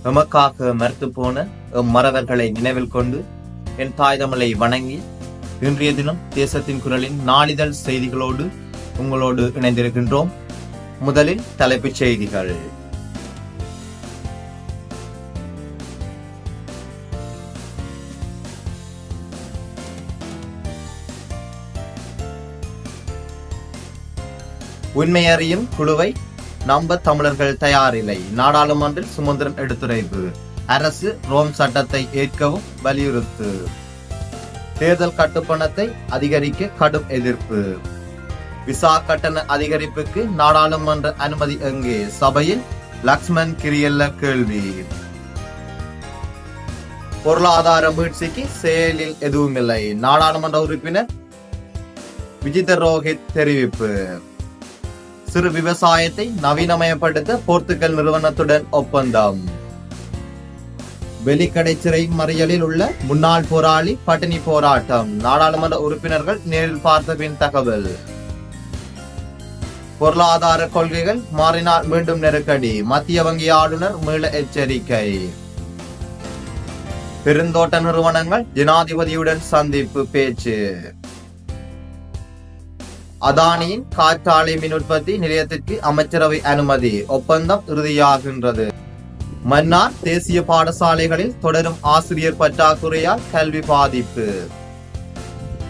எமக்காக மறுத்து போன மறவர்களை நினைவில் கொண்டு என் தாய் தமிழை வணங்கி இன்றைய தினம் தேசத்தின் குரலின் நாளிதழ் செய்திகளோடு உங்களோடு இணைந்திருக்கின்றோம். முதலில் தலைப்புச் செய்திகள். உண்மையறியும் குழுவை நம்ப தமிழர்கள் தயாரில்லை. நாடாளுமன்றில் சுமந்திரன் எடுத்துரைப்பு. அரசு ரோம் சட்டத்தை ஏற்கவும் வலியுறுத்து. தேர்தல் கட்டுப்பணத்தை அதிகரிக்க கடும் எதிர்ப்பு. விசா கட்டண அதிகரிப்புக்கு நாடாளுமன்ற அனுமதி எங்கே? சபையில் லக்ஷ்மன் கிரியல்ல கேள்வி. பொருளாதார வீழ்ச்சிக்கு செயலில் எதுவும் இல்லை. நாடாளுமன்ற உறுப்பினர் விஜித ரோஹித் தெரிவிப்பு. சிறு விவசாயத்தை நவீனமயப்படுத்த போர்த்துகல் நிறுவனத்துடன் ஒப்பந்தம். வெலிக்கடை சிறை மறியலில் உள்ள முன்னாள் போராளி பட்டினி போராட்டம். நாடாளுமன்ற உறுப்பினர்கள் நேரில் பார்த்த பின் தகவல். பொருளாதார கொள்கைகள் மாறினால் மீண்டும் நெருக்கடி. மத்திய வங்கி ஆளுநர் மீள எச்சரிக்கை. பெருந்தோட்ட நிறுவனங்கள் ஜனாதிபதியுடன் சந்திப்பு பேச்சு. அதானியின் காற்றாலை மின் உற்பத்தி நிலையத்திற்கு அமைச்சரவை அனுமதி. ஒப்பந்தம் இறுதியாகின்றது. மன்னார் தேசிய பாடசாலைகளில் தொடரும் ஆசிரியர் பற்றாக்குறையால் கல்வி பாதிப்பு.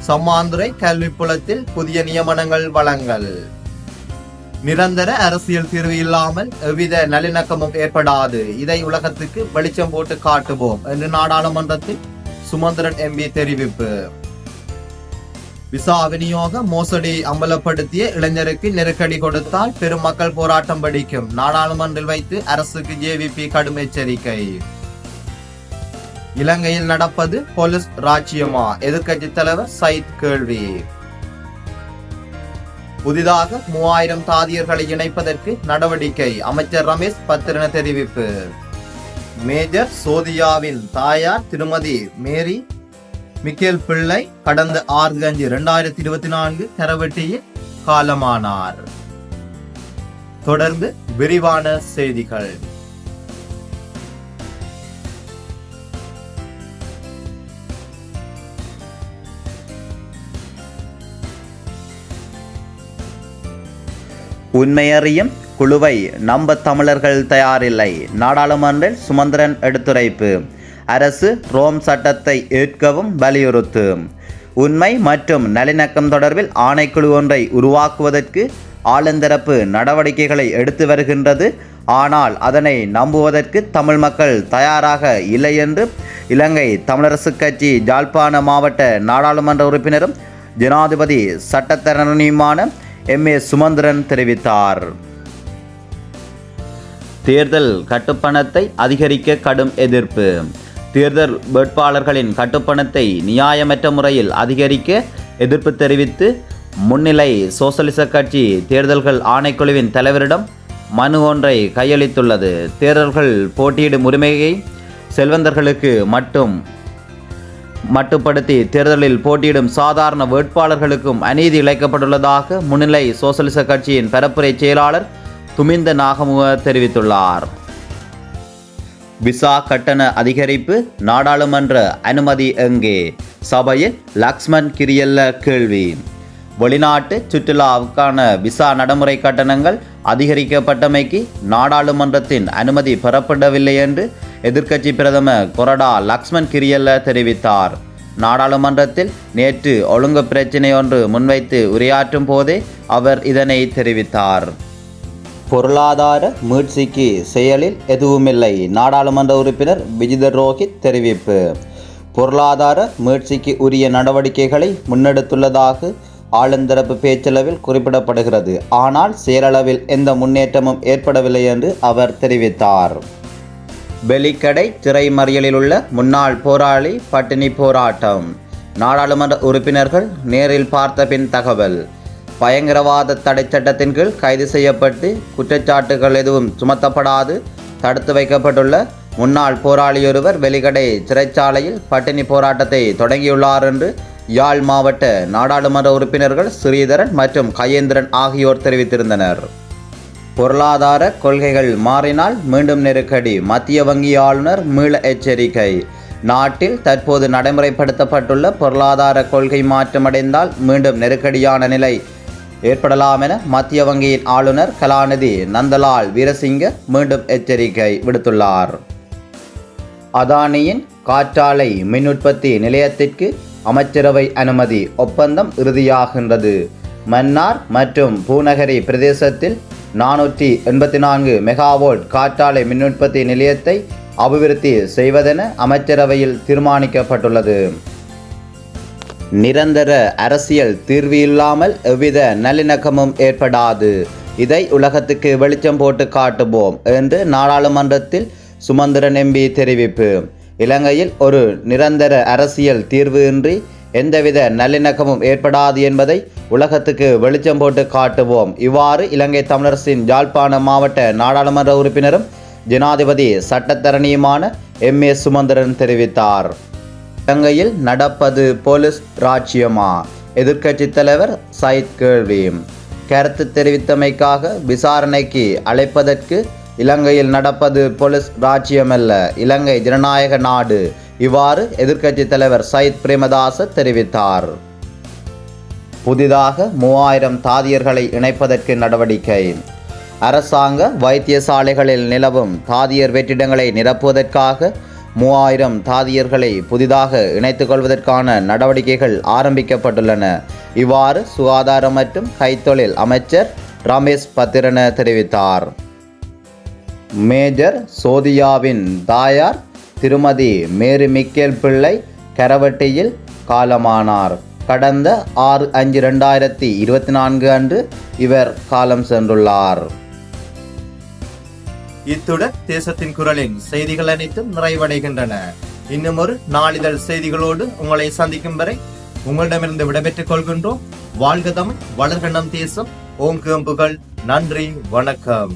சம்மாந்துறை கல்வி புலத்தில் புதிய நியமனங்கள் வழங்கல். நிரந்தர அரசியல் தீர்வு இல்லாமல் எவ்வித நல்லிணக்கமும் ஏற்படாது. இதை உலகத்துக்கு வெளிச்சம் போட்டு காட்டுவோம் என்று நாடாளுமன்றத்தில் சுமந்திரன் எம்பி தெரிவிப்பு. விசா விநியோக மோசடி அம்பலப்படுத்திய இளைஞருக்கு நெருக்கடி கொடுத்தால் பெரும் மக்கள் போராட்டம் வெடிக்கும். நாடாளுமன்றில் வைத்து அரசுக்கு ஜேவிபி கடும் எச்சரிக்கை. இலங்கையில் நடப்பது போலீஸ் ராஜ்யமா? எதிர்க்கட்சி தலைவர் சயித் கேள்வி. புதிதாக 3000 தாதியர்களை இணைப்பதற்கு நடவடிக்கை. அமைச்சர் ரமேஷ் பத்திரன தெரிவிப்பு. மேஜர் சோதியாவின் தாயார் திருமதி மேரி மிக்கேல் பிள்ளை கடந்த 6/5/2024 கரவெட்டியில் காலமானார். தொடர்ந்து விரிவான செய்திகள். உண்மையறியும் குழுவை நம்ப தமிழர்கள் தயாரில்லை. நாடாளுமன்றில் சுமந்திரன் எடுத்துரைப்பு. அரசு ரோம் சட்டத்தை ஏற்கவும் வலியுறுத்து. உண்மை மற்றும் நல்லிணக்கம் தொடர்பில் ஆணைக்குழு ஒன்றை உருவாக்குவதற்கு ஆளுந்தரப்பு நடவடிக்கைகளை எடுத்து வருகின்றது. ஆனால் அதனை நம்புவதற்கு தமிழ் மக்கள் தயாராக இல்லை என்று இலங்கை தமிழரசுக் கட்சி யாழ்ப்பாண மாவட்ட நாடாளுமன்ற உறுப்பினரும் ஜனாதிபதி சட்டத்தரணியுமான MA சுமந்திரன் தெரிவித்தார். தேர்தல் கட்டுப்பணத்தை அதிகரிக்க கடும் எதிர்ப்பு. தேர்தல் வேட்பாளர்களின் கட்டுப்பணத்தை நியாயமற்ற முறையில் அதிகரிக்க எதிர்ப்பு தெரிவித்து முன்னிலை சோசலிச கட்சி தேர்தல்கள் ஆணைக்குழுவின் தலைவரிடம் மனு ஒன்றை கையளித்துள்ளது. தேர்தல்கள் போட்டியிடும் உரிமையை செல்வந்தர்களுக்கு மட்டுப்படுத்தி தேர்தலில் போட்டியிடும் சாதாரண வேட்பாளர்களுக்கும் அநீதி இழைக்கப்பட்டுள்ளதாக முன்னிலை சோசலிச கட்சியின் பரப்புரை செயலாளர் துமிந்த நாகமுக தெரிவித்துள்ளார். விசா கட்டண அதிகரிப்பு நாடாளுமன்ற அனுமதி எங்கே? சபையில் லக்ஷ்மன் கிரியல்ல கேள்வி. வெளிநாட்டு சுற்றுலாவுக்கான விசா நடைமுறை கட்டணங்கள் அதிகரிக்கப்பட்டமைக்கு நாடாளுமன்றத்தின் அனுமதி பெறப்படவில்லை என்று எதிர்க்கட்சி பிரதமர் கொரடா லக்ஷ்மன் கிரியல்ல தெரிவித்தார். நாடாளுமன்றத்தில் நேற்று ஒழுங்கு பிரச்சினை ஒன்று முன்வைத்து உரையாற்றும் போதே அவர் இதனை தெரிவித்தார். பொருளாதார மீட்சிக்கு செயலில் எதுவுமில்லை. நாடாளுமன்ற உறுப்பினர் விஜித ரோஹித் தெரிவிப்பு. பொருளாதார மீட்சிக்கு உரிய நடவடிக்கைகளை முன்னெடுத்துள்ளதாக ஆளுந்தரப்பு பேச்சளவில் குறிப்பிடப்படுகிறது. ஆனால் செயலளவில் எந்த முன்னேற்றமும் ஏற்படவில்லை என்று அவர் தெரிவித்தார். வெலிக்கடை சிறை மறியலில் உள்ள முன்னாள் போராளி பட்டினி போராட்டம். நாடாளுமன்ற உறுப்பினர்கள் நேரில் பார்த்த பின் தகவல். பயங்கரவாத தடை சட்டத்தின் கீழ் கைது செய்யப்பட்டு குற்றச்சாட்டுகள் எதுவும் சுமத்தப்படாது தடுத்து வைக்கப்பட்டுள்ள முன்னாள் போராளியொருவர் வெலிக்கடை சிறைச்சாலையில் பட்டினி போராட்டத்தை தொடங்கியுள்ளார் என்று யாழ் மாவட்ட நாடாளுமன்ற உறுப்பினர்கள் ஸ்ரீதரன் மற்றும் கயேந்திரன் ஆகியோர் தெரிவித்திருந்தனர். பொருளாதார கொள்கைகள் மாறினால் மீண்டும் நெருக்கடி, மத்திய வங்கி ஆளுநர் மீள எச்சரிக்கை. நாட்டில் தற்போது நடைமுறைப்படுத்தப்பட்டுள்ள பொருளாதார கொள்கை மாற்றமடைந்தால் மீண்டும் நெருக்கடியான நிலை ஏற்படலாம் என மத்திய வங்கியின் ஆளுநர் கலாநிதி நந்தலால் வீரசிங்க மீண்டும் எச்சரிக்கை விடுத்துள்ளார். அதானியின் காற்றாலை மின் உற்பத்தி நிலையத்திற்கு அமைச்சரவை அனுமதி, ஒப்பந்தம் இறுதியாகின்றது. மன்னார் மற்றும் பூநகரி பிரதேசத்தில் 484 மெகாவோல்ட் காற்றாலை மின் உற்பத்தி நிலையத்தை அபிவிருத்தி செய்வதென அமைச்சரவையில் தீர்மானிக்கப்பட்டுள்ளது. நிரந்தர அரசியல் தீர்வு இல்லாமல் எவ்வித நல்லிணக்கமும் ஏற்படாது. இதை உலகத்துக்கு வெளிச்சம் போட்டு காட்டுவோம் என்று நாடாளுமன்றத்தில் சுமந்திரன் எம்பி தெரிவிப்பு. இலங்கையில் ஒரு நிரந்தர அரசியல் தீர்வு இன்றி எந்தவித நல்லிணக்கமும் ஏற்படாது என்பதை உலகத்துக்கு வெளிச்சம் போட்டு காட்டுவோம். இவ்வாறு இலங்கை தமிழரசின் யாழ்ப்பாண மாவட்ட நாடாளுமன்ற உறுப்பினரும் ஜனாதிபதி சட்டத்தரணியுமான எம்.ஏ. சுமந்திரன் தெரிவித்தார். இலங்கையில் நடப்பது போலீஸ் ராஜ்யமா? எதிர்க்கட்சித் தலைவர் சயித் கேள்வி. கருத்து தெரிவித்தமைக்காக விசாரணைக்கு அழைப்பதற்கு இலங்கையில் நடப்பது போலீஸ் ராஜ்யமல்ல, இலங்கை ஜனநாயக நாடு. இவ்வாறு எதிர்க்கட்சித் தலைவர் சயித் பிரேமதாச தெரிவித்தார். புதிதாக 3000 தாதியர்களை இணைப்பதற்கு நடவடிக்கை. அரசாங்க வைத்தியசாலைகளில் நிலவும் தாதியர் வெற்றிடங்களை நிரப்புவதற்காக 3000 தாதியர்களை புதிதாக இணைத்துக் கொள்வதற்கான நடவடிக்கைகள் ஆரம்பிக்கப்பட்டுள்ளன. இவ்வாறு சுகாதாரம் மற்றும் கைத்தொழில் அமைச்சர் ரமேஷ் பத்திரன தெரிவித்தார். மேஜர் சோதியாவின் தாயார் திருமதி மேரி மிக்கேல் பிள்ளை கரவட்டியில் காலமானார். கடந்த 6/5/2024 அன்று இவர் காலம் சென்றுள்ளார். இத்துடன் தேசத்தின் குரலின் செய்திகள் அனைத்தும் நிறைவடைகின்றன. இன்னும் ஒரு நாளிதழ் செய்திகளோடு உங்களை சந்திக்கும் வரை உங்களிடமிருந்து விடைபெற்றுக் கொள்கின்றோம். வாழ்க தமிழ், வளர்க நம் தேசம். ஓம் கேம்புகள். நன்றி, வணக்கம்.